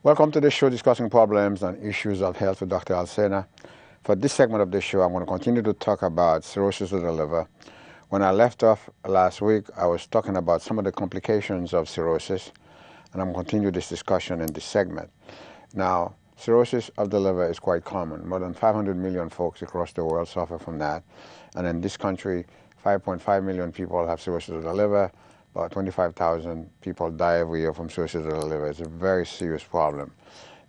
Welcome to the show discussing problems and issues of health with Dr. Alcena. For this segment of the show, I'm going to continue to talk about cirrhosis of the liver. When I left off last week, I was talking about some of the complications of cirrhosis, and I'm going to continue this discussion in this segment. Now, cirrhosis of the liver is quite common. More than 500 million folks across the world suffer from that. And in this country, 5.5 million people have cirrhosis of the liver. About 25,000 people die every year from cirrhosis of the liver. It's a very serious problem.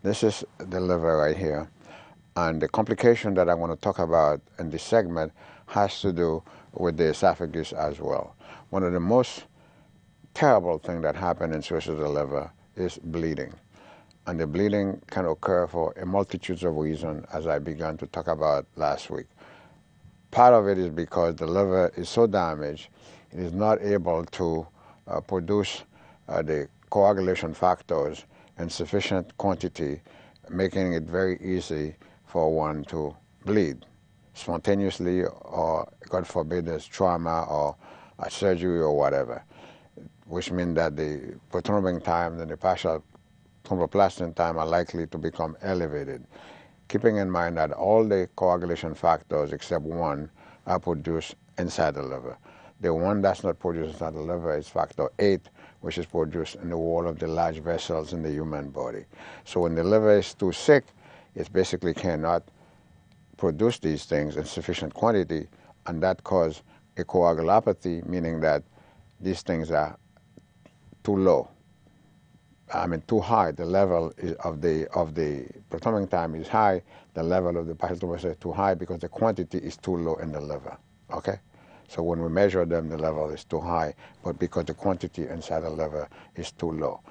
This is the liver right here. And the complication that I want to talk about in this segment has to do with the esophagus as well. One of the most terrible things that happen in cirrhosis of the liver is bleeding. And the bleeding can occur for a multitude of reasons, as I began to talk about last week. Part of it is because the liver is so damaged, it is not able to produce the coagulation factors in sufficient quantity, making it very easy for one to bleed spontaneously, or God forbid there's trauma or a surgery or whatever, which means that the prothrombin time and the partial thromboplastin time are likely to become elevated, keeping in mind that all the coagulation factors except one are produced inside the liver. The one that's not produced inside the liver is factor 8, which is produced in the wall of the large vessels in the human body. So when the liver is too sick, it basically cannot produce these things in sufficient quantity, and that causes a coagulopathy, meaning that these things are too low. Too high. The level of the prothrombin time is high. The level of the partial thromboplastin is too high because the quantity is too low in the liver. Okay? So when we measure them, the level is too high, but because the quantity inside the liver is too low.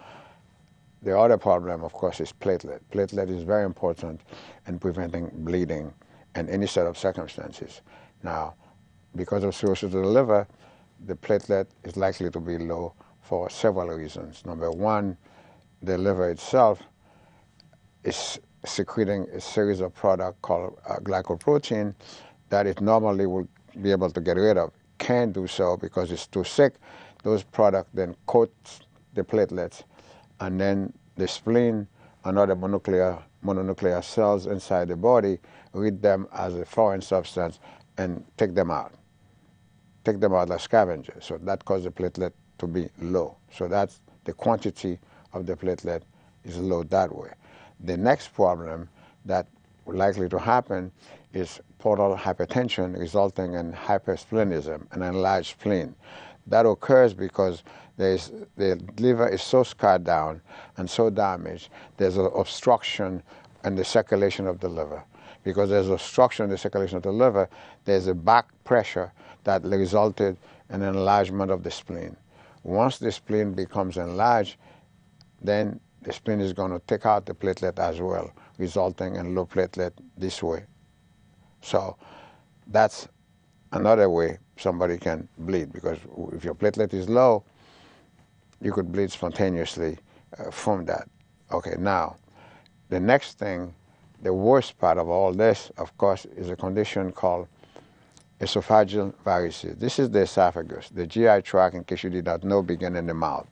The other problem, of course, is platelet. Platelet is very important in preventing bleeding in any set of circumstances. Now, because of cirrhosis of the liver, the platelet is likely to be low for several reasons. Number one, the liver itself is secreting a series of products called glycoprotein that it normally will be able to get rid of. Can't do so because it's too sick. Those products then coat the platelets, and then the spleen and other mononuclear cells inside the body read them as a foreign substance and take them out like scavengers. So that causes the platelet to be low. So that's the quantity of the platelet is low that way. The next problem that likely to happen is portal hypertension resulting in hypersplenism, an enlarged spleen. That occurs because the liver is so scarred down and so damaged, there's an obstruction in the circulation of the liver. Because there's obstruction in the circulation of the liver, there's a back pressure that resulted in enlargement of the spleen. Once the spleen becomes enlarged, then the spleen is going to take out the platelet as well, resulting in low platelet this way. So that's another way somebody can bleed, because if your platelet is low, you could bleed spontaneously from that. Okay, now, the next thing, the worst part of all this, of course, is a condition called esophageal varices. This is the esophagus. The GI tract, in case you did not know, begins in the mouth.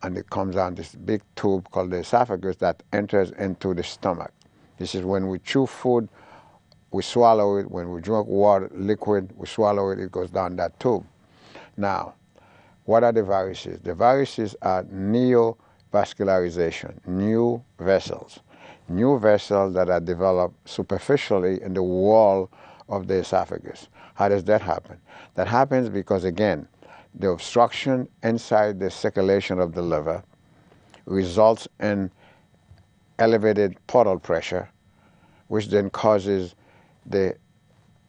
And it comes down this big tube called the esophagus that enters into the stomach. This is when we chew food, we swallow it. When we drink water, liquid, we swallow it, it goes down that tube. Now, what are the varices? The varices are neovascularization, new vessels. New vessels that are developed superficially in the wall of the esophagus. How does that happen? That happens because, again, the obstruction inside the circulation of the liver results in elevated portal pressure, which then causes the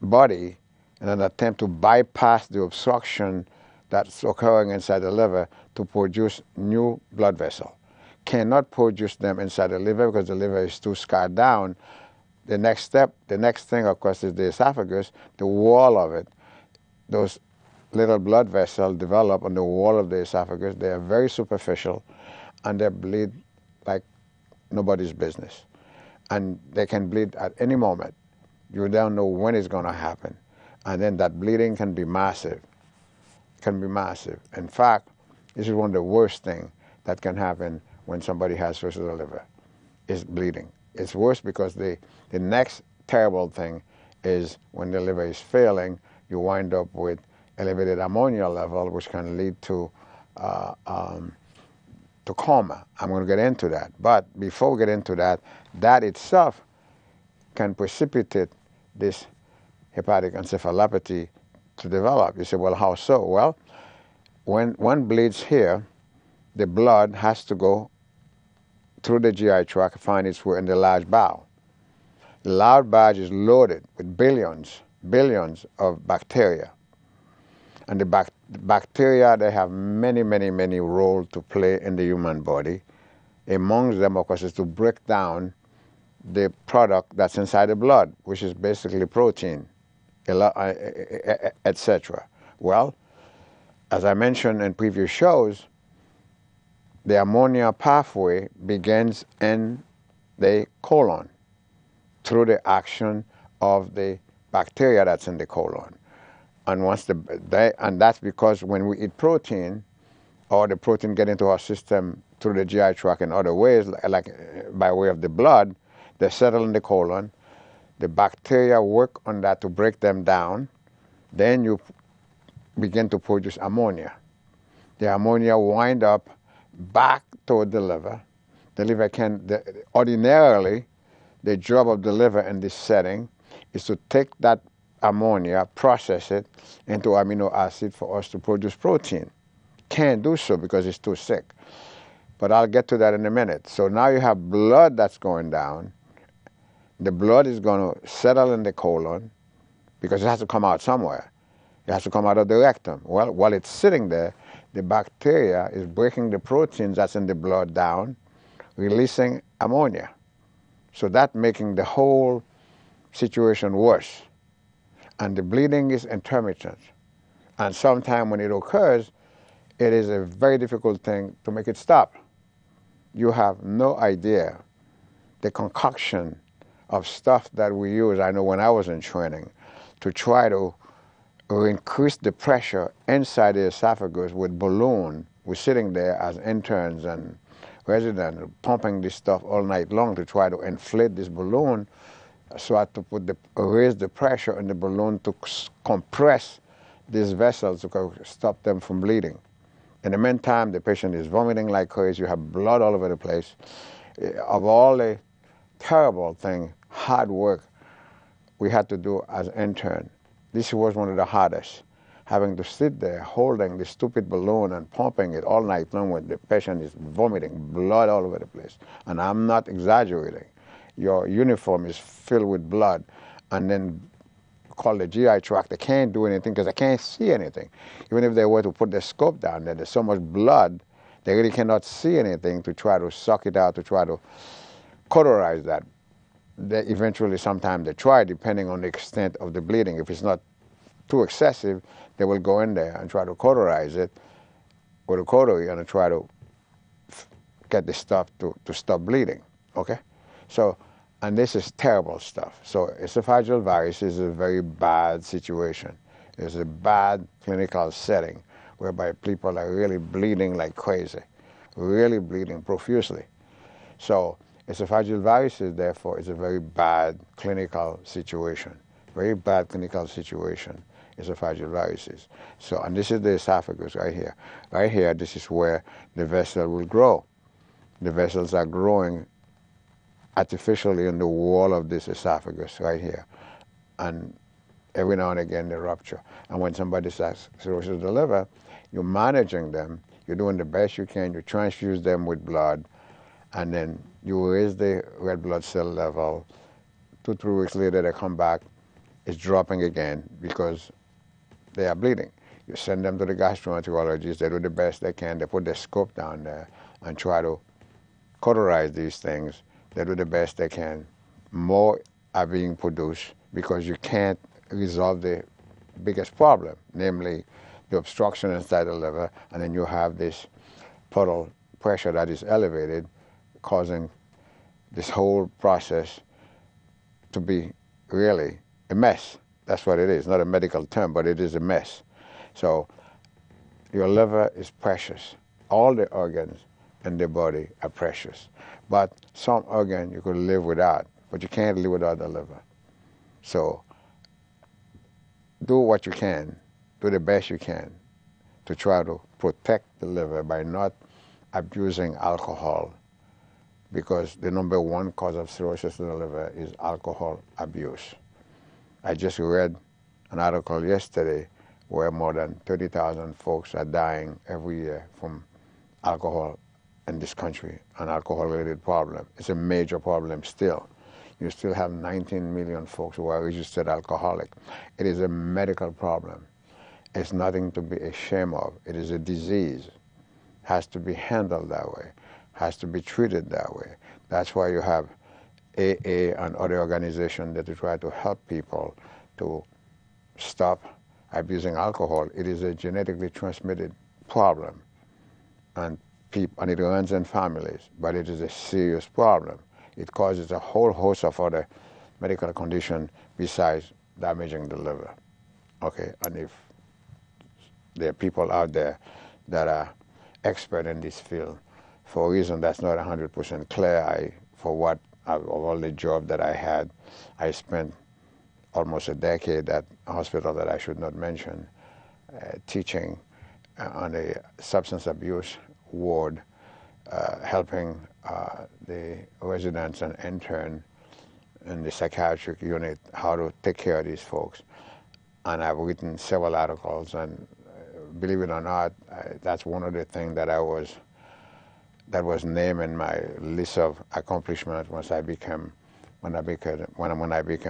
body, in an attempt to bypass the obstruction that's occurring inside the liver, to produce new blood vessels. Cannot produce them inside the liver because the liver is too scarred down. The next thing, of course, is the esophagus, the wall of it. Those little blood vessels develop on the wall of the esophagus. They are very superficial, and they bleed like nobody's business. And they can bleed at any moment. You don't know when it's going to happen. And then that bleeding can be massive. Can be massive. In fact, this is one of the worst things that can happen when somebody has cirrhosis of the liver. is bleeding. It's worse because the next terrible thing is when the liver is failing, you wind up with elevated ammonia level, which can lead to coma. I'm going to get into that. But before we get into that, that itself can precipitate this hepatic encephalopathy to develop. You say, well, how so? Well, when one bleeds here, the blood has to go through the GI tract, find its way in the large bowel. The large bowel is loaded with billions of bacteria. And the bacteria, they have many roles to play in the human body. Amongst them, of course, is to break down the product that's inside the blood, which is basically protein, etc. Well, as I mentioned in previous shows, the ammonia pathway begins in the colon through the action of the bacteria that's in the colon. And and that's because when we eat protein, or the protein get into our system through the GI tract in other ways, like by way of the blood, they settle in the colon. The bacteria work on that to break them down. Then you begin to produce ammonia. The ammonia wind up back toward the liver. The liver ordinarily, the job of the liver in this setting is to take that ammonia, process it into amino acid for us to produce protein. Can't do so because it's too sick. But I'll get to that in a minute. So now you have blood that's going down. The blood is going to settle in the colon because it has to come out somewhere. It has to come out of the rectum. Well, while it's sitting there, the bacteria is breaking the proteins that's in the blood down, releasing ammonia. So that's making the whole situation worse. And the bleeding is intermittent. And sometimes when it occurs, it is a very difficult thing to make it stop. You have no idea the concoction of stuff that we use. I know when I was in training, to try to increase the pressure inside the esophagus with balloon. We're sitting there as interns and residents pumping this stuff all night long to try to inflate this balloon so as to raise the pressure in the balloon to compress these vessels to stop them from bleeding. In the meantime, the patient is vomiting like crazy. You have blood all over the place. Of all the terrible thing, hard work we had to do as intern, this was one of the hardest. Having to sit there holding the stupid balloon and pumping it all night long when the patient is vomiting blood all over the place. And I'm not exaggerating. Your uniform is filled with blood, and then call the GI tract. They can't do anything because they can't see anything. Even if they were to put the scope down there, there's so much blood, they really cannot see anything to try to suck it out, to try to cauterize that. They eventually, sometimes they try, depending on the extent of the bleeding. If it's not too excessive, they will go in there and try to cauterize it with a cautery and try to get the stuff to stop bleeding, okay? So, and this is terrible stuff. So esophageal virus is a very bad situation. It's a bad clinical setting whereby people are really bleeding like crazy, really bleeding profusely. So esophageal viruses, therefore, is a very bad clinical situation. Very bad clinical situation, esophageal viruses. So, and this is the esophagus right here. Right here, this is where the vessel will grow. The vessels are growing artificially in the wall of this esophagus right here. And every now and again they rupture. And when somebody has cirrhosis of the liver, you're managing them, you're doing the best you can, you transfuse them with blood, and then you raise the red blood cell level. 2-3 weeks later they come back, it's dropping again because they are bleeding. You send them to the gastroenterologist, they do the best they can, they put their scope down there and try to cauterize these things. They do the best they can. More are being produced because you can't resolve the biggest problem, namely the obstruction inside the liver, and then you have this portal pressure that is elevated, causing this whole process to be really a mess. That's what it is. Not a medical term, but it is a mess. So your liver is precious. All the organs in the body are precious. But some organ you could live without, but you can't live without the liver. So do what you can, do the best you can to try to protect the liver by not abusing alcohol, because the #1 cause of cirrhosis of the liver is alcohol abuse. I just read an article yesterday where more than 30,000 folks are dying every year from alcohol in this country, an alcohol-related problem. It's a major problem still. You still have 19 million folks who are registered alcoholic. It is a medical problem. It's nothing to be ashamed of. It is a disease. Has to be handled that way. Has to be treated that way. That's why you have AA and other organizations that try to help people to stop abusing alcohol. It is a genetically transmitted problem, and it runs in families, but it is a serious problem. It causes a whole host of other medical conditions besides damaging the liver. Okay, and if there are people out there that are expert in this field, for a reason that's not 100% clear, of all the job that I had, I spent almost a decade at a hospital that I should not mention, teaching on a substance abuse ward, helping the residents and intern in the psychiatric unit how to take care of these folks. And I've written several articles, and believe it or not, that's one of the things that was named in my list of accomplishments when I became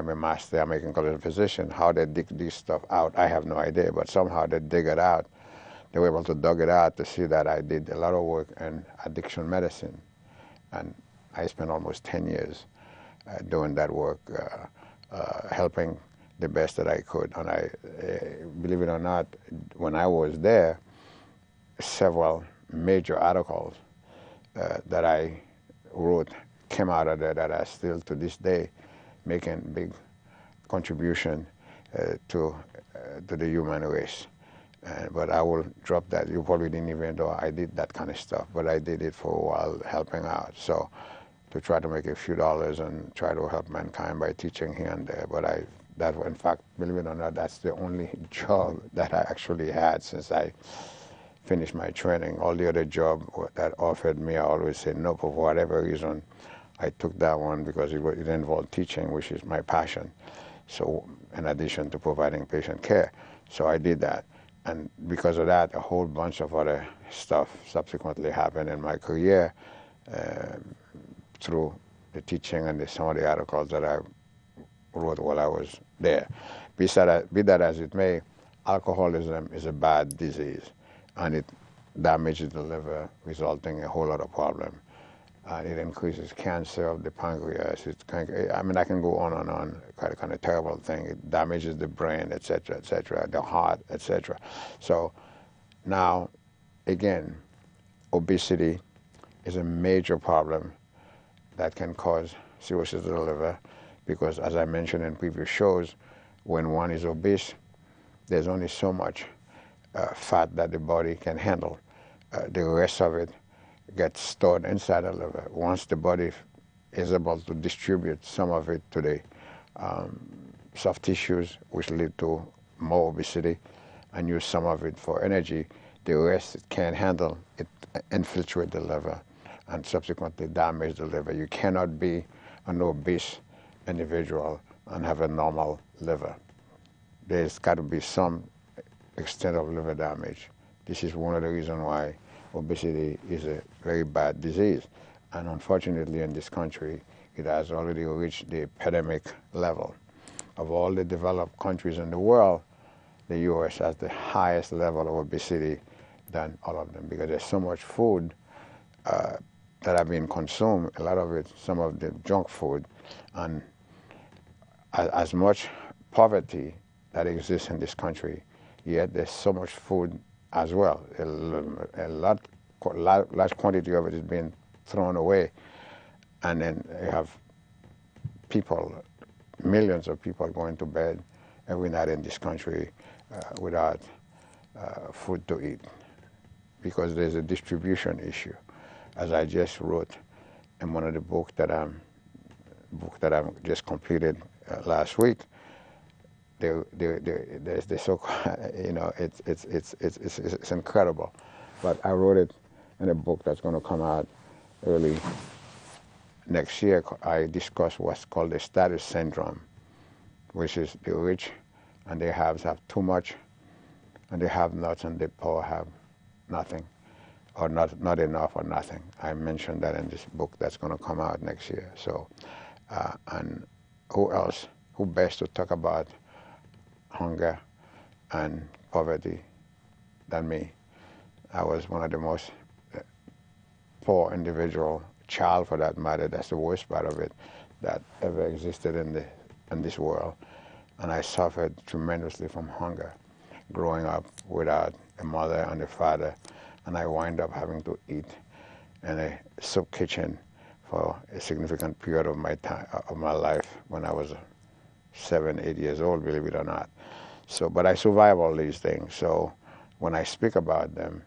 a master American College of Physicians. How they dig this stuff out, I have no idea, but somehow they dig it out. They were able to dig it out to see that I did a lot of work in addiction medicine. And I spent almost 10 years doing that work, helping the best that I could. And believe it or not, when I was there, several major articles that I wrote came out of there that are still to this day making big contribution to the human race. But I will drop that. You probably didn't even know I did that kind of stuff, but I did it for a while helping out. So to try to make a few dollars and try to help mankind by teaching here and there. But in fact, believe it or not, that's the only job that I actually had since I finished my training. All the other jobs that offered me, I always said no. For whatever reason, I took that one because it involved teaching, which is my passion. So in addition to providing patient care. So I did that. And because of that, a whole bunch of other stuff subsequently happened in my career through the teaching and some of the articles that I wrote while I was there. Be that as it may, alcoholism is a bad disease, and it damages the liver, resulting in a whole lot of problems. It increases cancer of the pancreas. I mean, I can go on and on, kind of terrible thing. It damages the brain, et cetera, the heart, et cetera. So now, again, obesity is a major problem that can cause cirrhosis of the liver, because as I mentioned in previous shows, when one is obese, there's only so much fat that the body can handle. The rest of it gets stored inside the liver. Once the body is able to distribute some of it to the soft tissues, which lead to more obesity, and use some of it for energy, the rest it can't handle. It infiltrates the liver and subsequently damage the liver. You cannot be an obese individual and have a normal liver. There's got to be some extent of liver damage. This is one of the reasons why obesity is a very bad disease. And unfortunately in this country, it has already reached the epidemic level. Of all the developed countries in the world, the U.S. has the highest level of obesity than all of them, because there's so much food that are being consumed, a lot of it, some of the junk food, and as much poverty that exists in this country, yet there's so much food as well. A large quantity of it is being thrown away, and then you have people, millions of people going to bed every night in this country without food to eat, because there's a distribution issue. as I just wrote in one of the books that I've just completed last week. They're so, you know, it's incredible. But I wrote it in a book that's going to come out early next year. I discuss what's called the status syndrome, which is the rich and they have too much, and they have nots, and the poor have nothing, or not enough or nothing. I mentioned that in this book that's going to come out next year. So, and who best to talk about hunger and poverty than me? I was one of the most poor individual, child for that matter, that's the worst part of it, that ever existed in this world. And I suffered tremendously from hunger, growing up without a mother and a father. And I wind up having to eat in a soup kitchen for a significant period of my life when I was 7, 8 years old, believe it or not. So, but I survive all these things. So when I speak about them,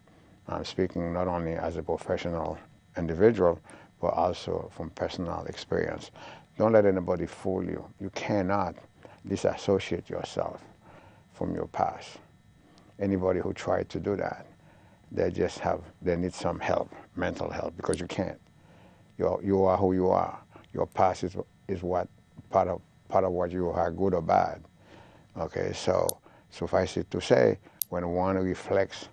I'm speaking not only as a professional individual, but also from personal experience. Don't let anybody fool you. You cannot disassociate yourself from your past. Anybody who tried to do that, they need some help, mental help, because you can't. You are who you are. Your past is what part of what you are, good or bad. Okay, so suffice it to say, when one reflects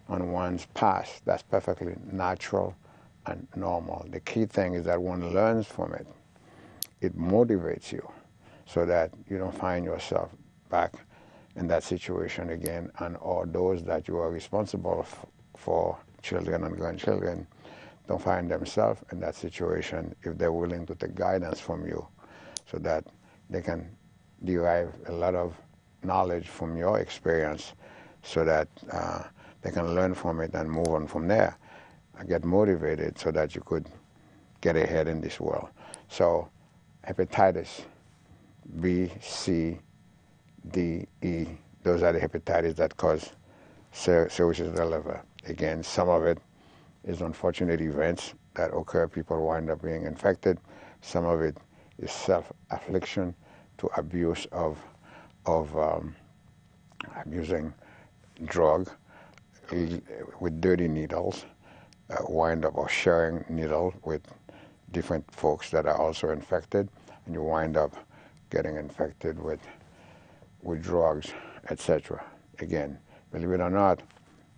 on one's past, that's perfectly natural and normal. The key thing is that one learns from it. It motivates you so that you don't find yourself back in that situation again, and or those that you are responsible for, children and grandchildren, don't find themselves in that situation if they're willing to take guidance from you, so that they can derive a lot of knowledge from your experience, so that they can learn from it and move on from there and get motivated so that you could get ahead in this world. So hepatitis B, C, D, E, those are the hepatitis that cause cirrhosis of the liver. Again, some of it is unfortunate events that occur. People wind up being infected. Some of it is self-affliction to abuse of abusing drug with dirty needles, wind up or sharing needles with different folks that are also infected, and you wind up getting infected with drugs, etc. Again, believe it or not,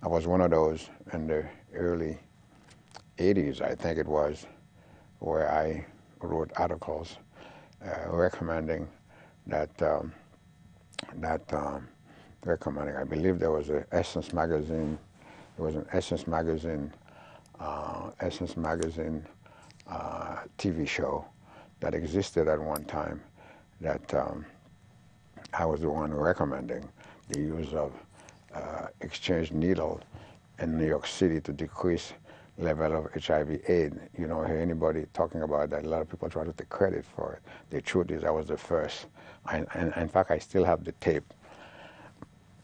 I was one of those in the early 80s, I think it was, where I wrote articles recommending recommending. I believe there was an Essence magazine. There was an Essence magazine TV show that existed at one time that I was the one recommending the use of exchange needle in New York City to decrease level of HIV/AIDS. You don't hear anybody talking about that. A lot of people try to take credit for it. The truth is I was the first. And in fact, I still have the tape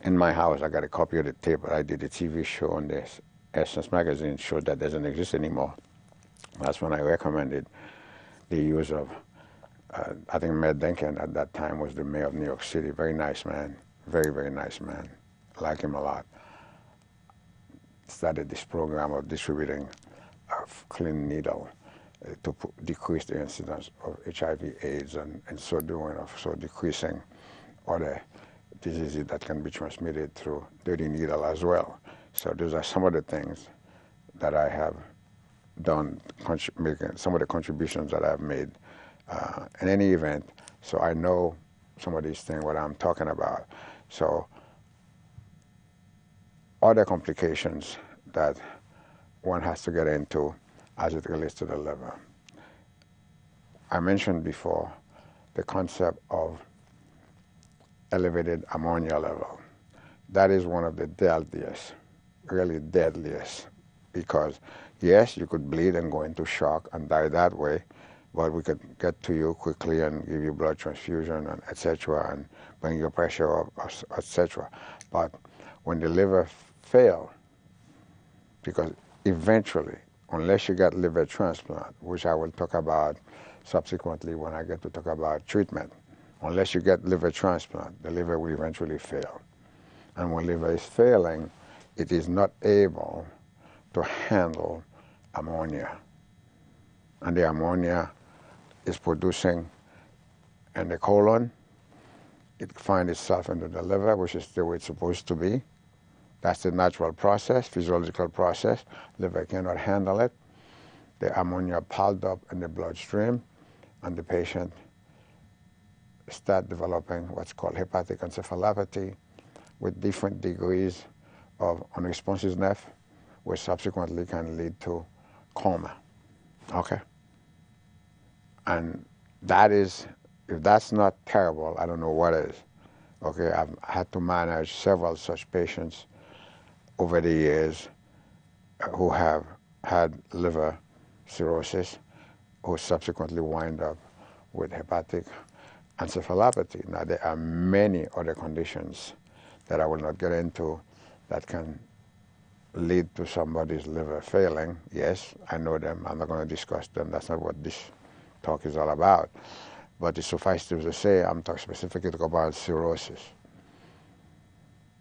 in my house. I got a copy of the tape, but I did a TV show on this Essence magazine show that doesn't exist anymore. That's when I recommended the use of, I think Mayor Duncan at that time was the mayor of New York City. Very nice man, very, very nice man. Like him a lot. Started this program of distributing clean needle to decrease the incidence of HIV/AIDS, and so doing, so decreasing other diseases that can be transmitted through dirty needle as well. So those are some of the things that I have done, some of the contributions that I've made in any event. So I know some of these things, what I'm talking about. So other complications that one has to get into as it relates to the liver. I mentioned before the concept of elevated ammonia level. That is one of the deadliest, really deadliest, because yes, you could bleed and go into shock and die that way, but we could get to you quickly and give you blood transfusion and etc. and bring your pressure up, etc. But when the liver fails, because eventually, unless you get liver transplant, which I will talk about subsequently when I get to talk about treatment. Unless you get liver transplant, the liver will eventually fail. And when liver is failing, it is not able to handle ammonia. And the ammonia is producing in the colon. It finds itself into the liver, which is the way it's supposed to be. That's the natural process, physiological process. Liver cannot handle it. The ammonia piled up in the bloodstream, and the patient start developing what's called hepatic encephalopathy with different degrees of unresponsiveness, which subsequently can lead to coma. Okay? And that is, if that's not terrible, I don't know what is. Okay, I've had to manage several such patients over the years who have had liver cirrhosis, who subsequently wind up with hepatic encephalopathy. Now, there are many other conditions that I will not get into that can lead to somebody's liver failing. Yes, I know them. I'm not going to discuss them. That's not what this talk is all about. But it suffices to say I'm talking specifically about cirrhosis.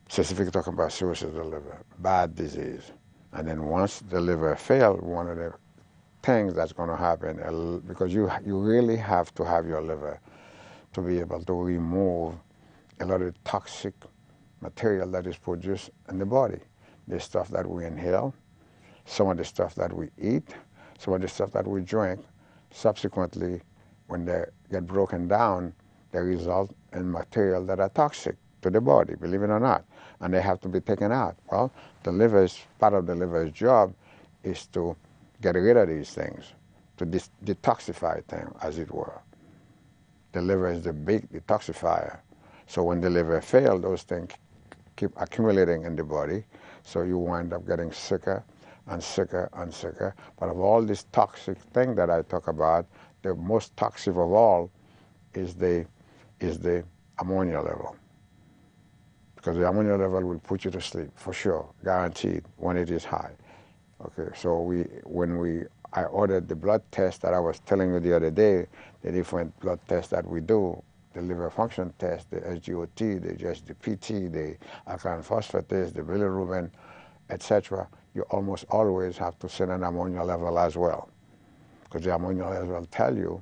Specifically talking about cirrhosis of the liver, bad disease. And then once the liver fails, one of the things that's going to happen, because you really have to have your liver to be able to remove a lot of toxic material that is produced in the body. The stuff that we inhale, some of the stuff that we eat, some of the stuff that we drink. Subsequently, when they get broken down, they result in material that are toxic to the body, believe it or not, and they have to be taken out. Well, part of the liver's job is to get rid of these things, to detoxify them, as it were. The liver is the big detoxifier. So when the liver fails, those things keep accumulating in the body, so you wind up getting sicker and sicker and sicker. But of all this toxic thing that I talk about, the most toxic of all is the ammonia level. Because the ammonia level will put you to sleep, for sure, guaranteed, when it is high. Okay, so I ordered the blood test that I was telling you the other day, the different blood tests that we do, the liver function test, the SGOT, the PT, the alkaline phosphatase, the bilirubin, etc. You almost always have to set an ammonia level as well, because the ammonia level will tell you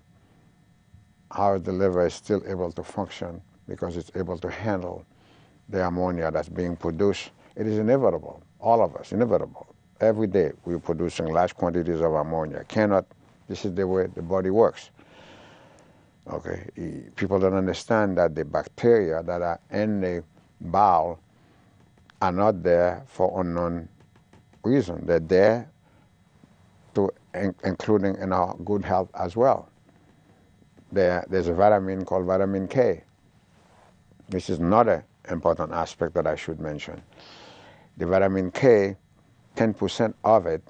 how the liver is still able to function, because it's able to handle the ammonia that's being produced. It is inevitable, all of us, inevitable. Every day we're producing large quantities of ammonia. This is the way the body works. Okay, people don't understand that the bacteria that are in the bowel are not there for unknown reason. They're there including in our good health as well. There's a vitamin called vitamin K. This is another important aspect that I should mention. The vitamin K, 10% of it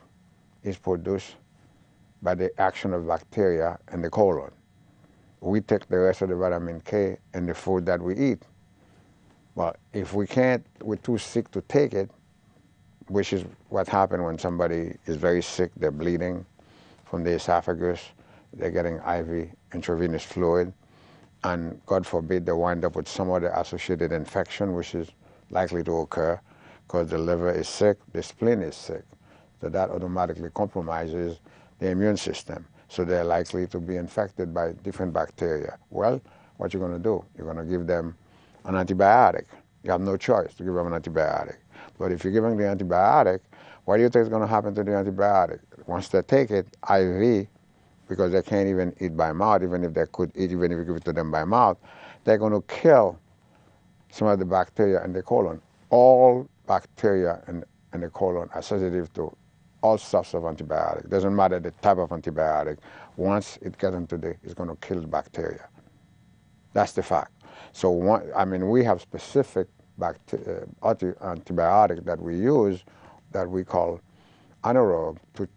is produced by the action of bacteria in the colon. We take the rest of the vitamin K in the food that we eat. Well, if we can't, we're too sick to take it, which is what happens when somebody is very sick, they're bleeding from the esophagus, they're getting IV intravenous fluid, and God forbid they wind up with some other associated infection, which is likely to occur because the liver is sick, the spleen is sick. So that automatically compromises the immune system. So they're likely to be infected by different bacteria. Well, what you're going to do? You're going to give them an antibiotic. You have no choice to give them an antibiotic. But if you're giving the antibiotic, what do you think is going to happen to the antibiotic? Once they take it, IV, because they can't even eat by mouth, even if they could eat, even if you give it to them by mouth, they're going to kill some of the bacteria in the colon. All bacteria in the colon are sensitive to all sorts of antibiotic. Doesn't matter the type of antibiotic. Once it gets into it's going to kill the bacteria. That's the fact. So we have specific antibiotic that we use that we call anaerobe to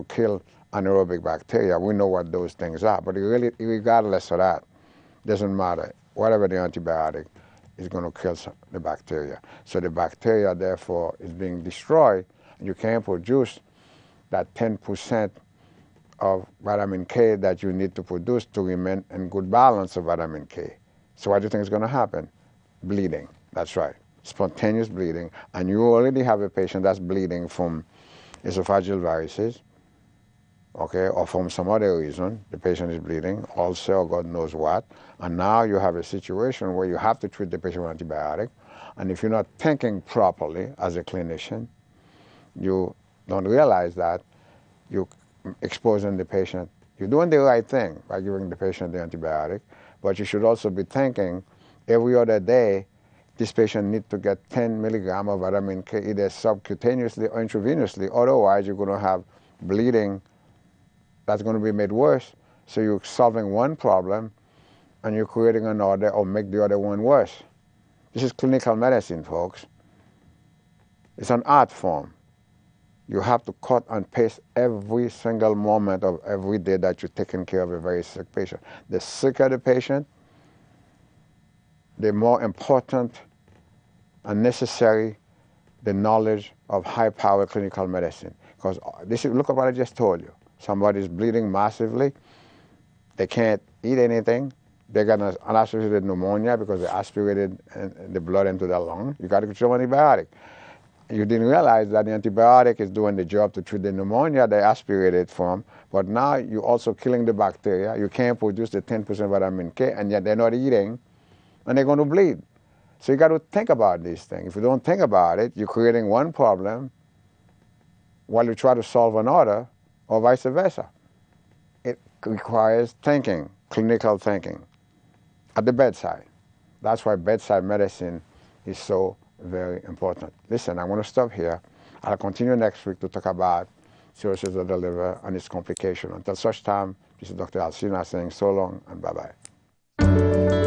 kill anaerobic bacteria. We know what those things are, but really, regardless of that, doesn't matter. Whatever the antibiotic is going to kill the bacteria. So the bacteria, therefore, is being destroyed. You can't produce that 10% of vitamin K that you need to produce to remain in good balance of vitamin K. So what do you think is going to happen? Bleeding. That's right. Spontaneous bleeding. And you already have a patient that's bleeding from esophageal varices, okay, or from some other reason. The patient is bleeding, ulcer, or God knows what. And now you have a situation where you have to treat the patient with antibiotic. And if you're not thinking properly as a clinician, you don't realize that you're exposing the patient. You're doing the right thing by giving the patient the antibiotic, but you should also be thinking every other day this patient needs to get 10 milligrams of vitamin K either subcutaneously or intravenously. Otherwise, you're going to have bleeding that's going to be made worse. So you're solving one problem and you're creating another or make the other one worse. This is clinical medicine, folks. It's an art form. You have to cut and paste every single moment of every day that you're taking care of a very sick patient. The sicker the patient, the more important and necessary the knowledge of high-power clinical medicine. Because look at what I just told you. Somebody's bleeding massively. They can't eat anything. They got an unaspirated pneumonia because they aspirated the blood into their lung. You got to give them antibiotic. You didn't realize that the antibiotic is doing the job to treat the pneumonia they aspirated from, but now you're also killing the bacteria. You can't produce the 10% vitamin K, and yet they're not eating, and they're going to bleed. So you got to think about these things. If you don't think about it, you're creating one problem while you try to solve another, or vice versa. It requires thinking, clinical thinking, at the bedside. That's why bedside medicine is so very important. Listen, I'm going to stop here. I'll continue next week to talk about cirrhosis of the liver and its complication. Until such time, this is Dr. Alcena saying so long and bye-bye.